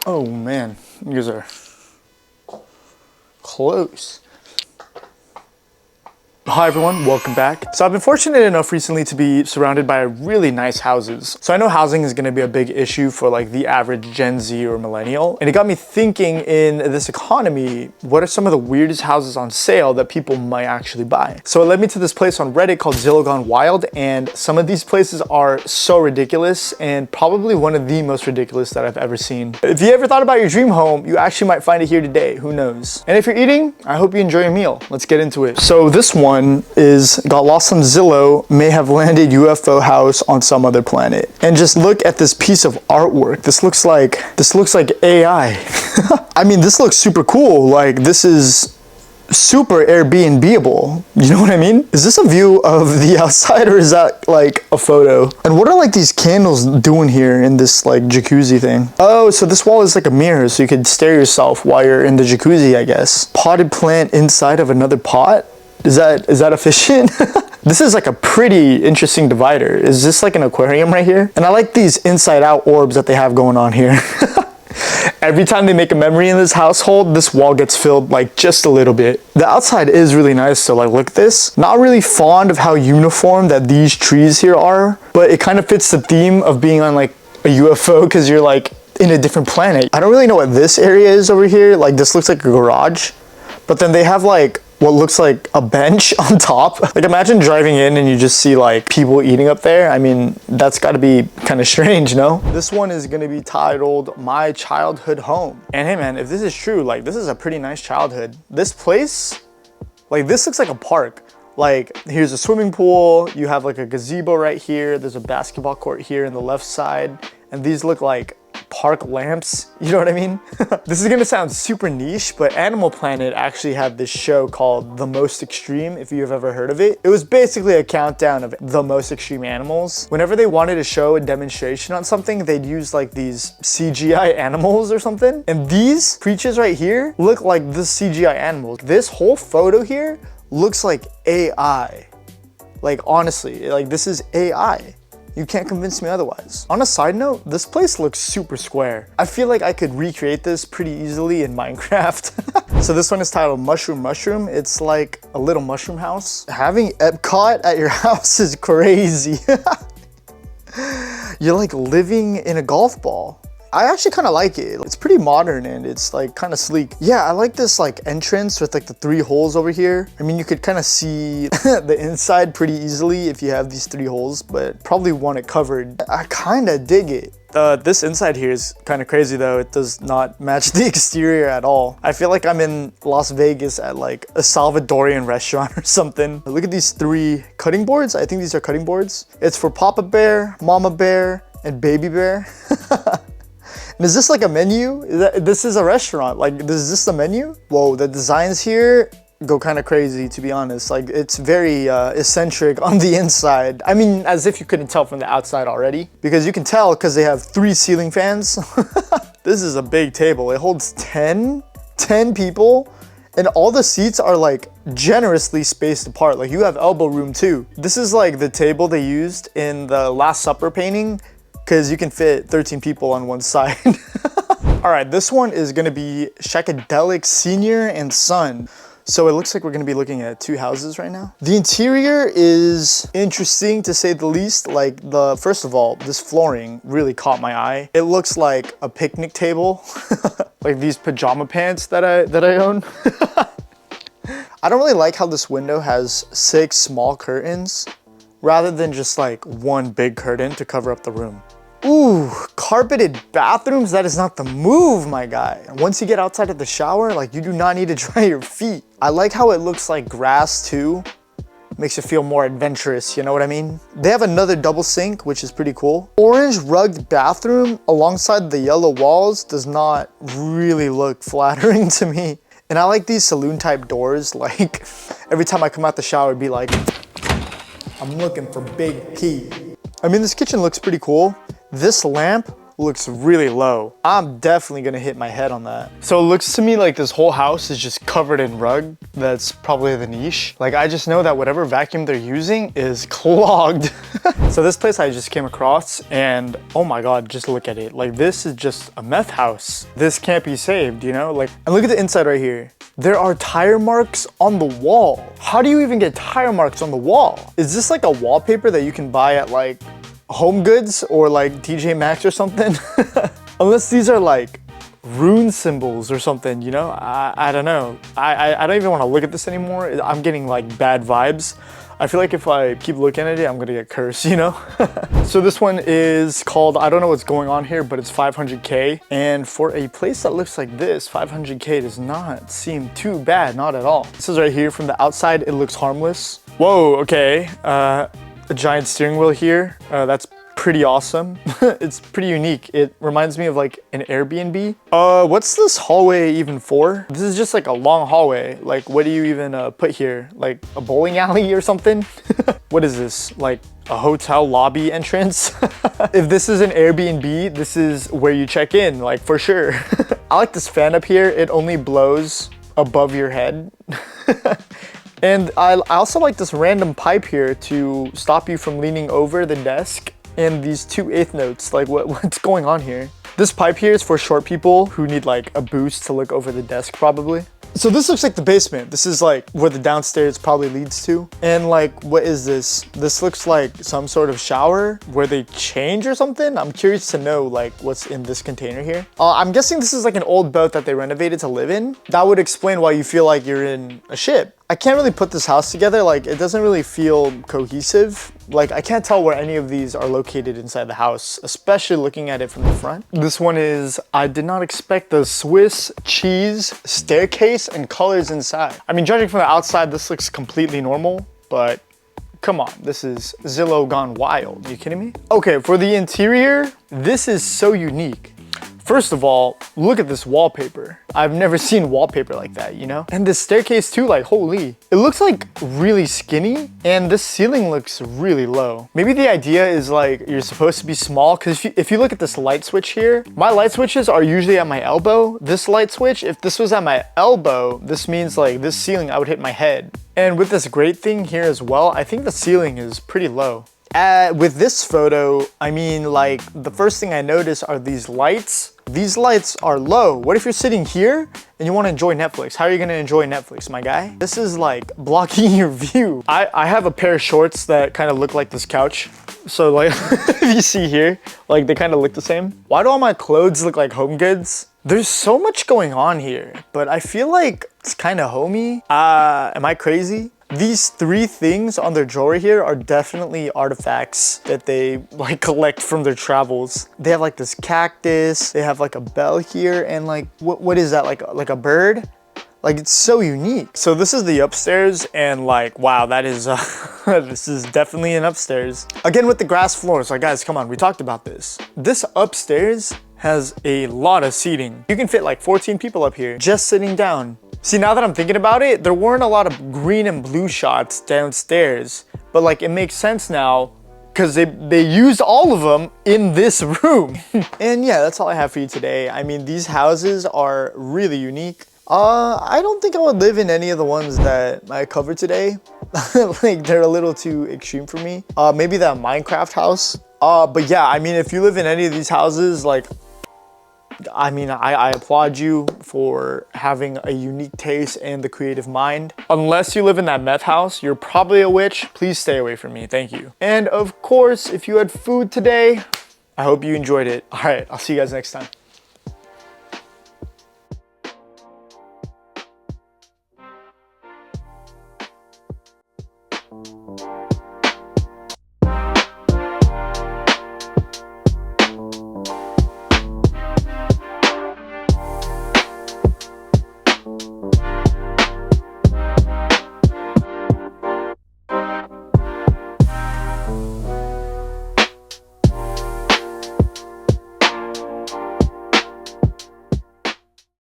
Oh man, you guys are close. Hi everyone, welcome back. So I've been fortunate enough recently to be surrounded by really nice houses. So I know housing is gonna be a big issue for like the average Gen Z or millennial. And it got me thinking, in this economy, what are some of the weirdest houses on sale that people might actually buy? So it led me to this place on Reddit called Zillow Gone Wild, and some of these places are so ridiculous and probably one of the most ridiculous that I've ever seen. If you ever thought about your dream home, you actually might find it here today, who knows? And if you're eating, I hope you enjoy your meal. Let's get into it. So this one is got lost on Zillow, may have landed UFO house on some other planet. And just look at this piece of artwork. This looks like AI. I mean, this looks super cool. Like, this is super Airbnb-able. You know what I mean? Is this a view of the outside, or is that like a photo? And what are like these candles doing here in this like jacuzzi thing? Oh, so this wall is like a mirror, so you could stare yourself while you're in the jacuzzi, I guess. Potted plant inside of another pot? Is that efficient? This is like a pretty interesting divider. Is this like an aquarium right here? And I like these inside out orbs that they have going on here. Every time they make a memory in this household, this wall gets filled like just a little bit. The outside is really nice, so like, look at this. Not really fond of how uniform that these trees here are, but it kind of fits the theme of being on like a UFO, because you're like in a different planet. I don't really know what this area is over here. Like, this looks like a garage, but then they have like what looks like a bench on top. Like, imagine driving in and you just see like people eating up there. I mean, that's gotta be kind of strange, no? This one is gonna be titled My Childhood Home. And hey man, if this is true, like, this is a pretty nice childhood. This place, like, this looks like a park. Like, here's a swimming pool, you have like a gazebo right here, there's a basketball court here in the left side, and these look like park lamps, you know what I mean? This is gonna sound super niche, but Animal Planet actually had this show called The Most Extreme, if you've ever heard of it. It was basically a countdown of the most extreme animals. Whenever they wanted to show a demonstration on something, they'd use like these CGI animals or something. And these creatures right here look like the CGI animals. This whole photo here looks like AI. Like, honestly, like, this is AI. You can't convince me otherwise. On a side note, this place looks super square. I feel like I could recreate this pretty easily in Minecraft. So this one is titled Mushroom Mushroom. It's like a little mushroom house. Having Epcot at your house is crazy. You're like living in a golf ball. I actually kind of like it. It's pretty modern and it's like kind of sleek. Yeah, I like this like entrance with like the 3 holes over here. I mean, you could kind of see the inside pretty easily if you have these 3 holes, but probably want it covered. I kind of dig it. This inside here is kind of crazy though. It does not match the exterior at all. I feel like I'm in Las Vegas at like a Salvadorian restaurant or something. Look at these 3 cutting boards. I think these are cutting boards. It's for Papa Bear, Mama Bear, and Baby Bear. Is this like a menu? This is a restaurant. Like, is this the menu? Whoa, the designs here go kind of crazy, to be honest. Like, it's very eccentric on the inside. I mean, as if you couldn't tell from the outside already, because you can tell because they have 3 ceiling fans. This is a big table. It holds 10 people, and all the seats are like generously spaced apart. Like, you have elbow room too. This is like the table they used in the Last Supper painting, because you can fit 13 people on one side. All right, this one is gonna be Shackadelic Senior and Son. So it looks like we're gonna be looking at 2 houses right now. The interior is interesting to say the least. Like, first of all, this flooring really caught my eye. It looks like a picnic table, like these pajama pants that I own. I don't really like how this window has 6 small curtains rather than just like 1 big curtain to cover up the room. Ooh, carpeted bathrooms, that is not the move, my guy. Once you get outside of the shower, like, you do not need to dry your feet. I like how it looks like grass too. Makes you feel more adventurous, you know what I mean? They have another double sink, which is pretty cool. Orange rugged bathroom alongside the yellow walls does not really look flattering to me. And I like these saloon type doors. Like, every time I come out the shower, it'd be like, I'm looking for Big P. I mean, this kitchen looks pretty cool. This lamp looks really low. I'm definitely gonna hit my head on that. So it looks to me like this whole house is just covered in rug. That's probably the niche. Like, I just know that whatever vacuum they're using is clogged. So this place I just came across, and oh my God, just look at it. Like, this is just a meth house. This can't be saved, you know? Like, and look at the inside right here. There are tire marks on the wall. How do you even get tire marks on the wall? Is this like a wallpaper that you can buy at like Home Goods or like TJ Maxx or something? Unless these are like rune symbols or something, you know? I don't know. I don't even want to look at this anymore. I'm getting like bad vibes. I feel like if I keep looking at it, I'm gonna get cursed, you know? So this one is called, I don't know what's going on here, but it's 500K. And for a place that looks like this, 500K does not seem too bad, not at all. This is right here. From the outside, it looks harmless. Whoa, okay. A giant steering wheel here. That's pretty awesome. It's pretty unique. It reminds me of like an Airbnb. What's this hallway even for? This is just like a long hallway. Like, what do you even put here? Like a bowling alley or something? What is this? Like a hotel lobby entrance? If this is an Airbnb, this is where you check in, like for sure. I like this fan up here. It only blows above your head. And I also like this random pipe here to stop you from leaning over the desk. And these 2 eighth notes, like what's going on here? This pipe here is for short people who need like a boost to look over the desk probably. So this looks like the basement. This is like where the downstairs probably leads to. And like, what is this? This looks like some sort of shower where they change or something. I'm curious to know like what's in this container here. I'm guessing this is like an old boat that they renovated to live in. That would explain why you feel like you're in a ship. I can't really put this house together. Like, it doesn't really feel cohesive. Like, I can't tell where any of these are located inside the house, especially looking at it from the front. This one is, I did not expect the Swiss cheese staircase and colors inside. I mean, judging from the outside, this looks completely normal, but come on, this is Zillow gone wild. Are you kidding me? Okay, for the interior, this is so unique. First of all, look at this wallpaper. I've never seen wallpaper like that, you know? And this staircase too, like, holy. It looks like really skinny, and this ceiling looks really low. Maybe the idea is like, you're supposed to be small, because if you look at this light switch here, my light switches are usually at my elbow. This light switch, if this was at my elbow, this means like this ceiling, I would hit my head. And with this grate thing here as well, I think the ceiling is pretty low. With this photo, I mean, like, the first thing I notice are these lights. These lights are low. What if you're sitting here and you want to enjoy Netflix? How are you going to enjoy Netflix, my guy? This is like blocking your view. I have a pair of shorts that kind of look like this couch. So like, if you see here, like they kind of look the same. Why do all my clothes look like Home Goods? There's so much going on here, but I feel like it's kind of homey. Am I crazy? These 3 things on their jewelry here are definitely artifacts that they like collect from their travels. They have like this cactus, they have like a bell here, and like, what is that, like a bird? Like, it's so unique. So this is the upstairs, and like, wow, that is, this is definitely an upstairs. Again, with the grass floors, like guys, come on, we talked about this. This upstairs has a lot of seating. You can fit like 14 people up here, just sitting down. See, now that I'm thinking about it, there weren't a lot of green and blue shots downstairs, but like it makes sense now because they used all of them in this room. And yeah, that's all I have for you today. I mean, these houses are really unique. I don't think I would live in any of the ones that I covered today. Like, they're a little too extreme for me. Maybe that Minecraft house. But yeah, I mean, if you live in any of these houses, like, I mean, I applaud you for having a unique taste and the creative mind. Unless you live in that meth house, you're probably a witch. Please stay away from me. Thank you. And of course, if you had food today, I hope you enjoyed it. All right, I'll see you guys next time.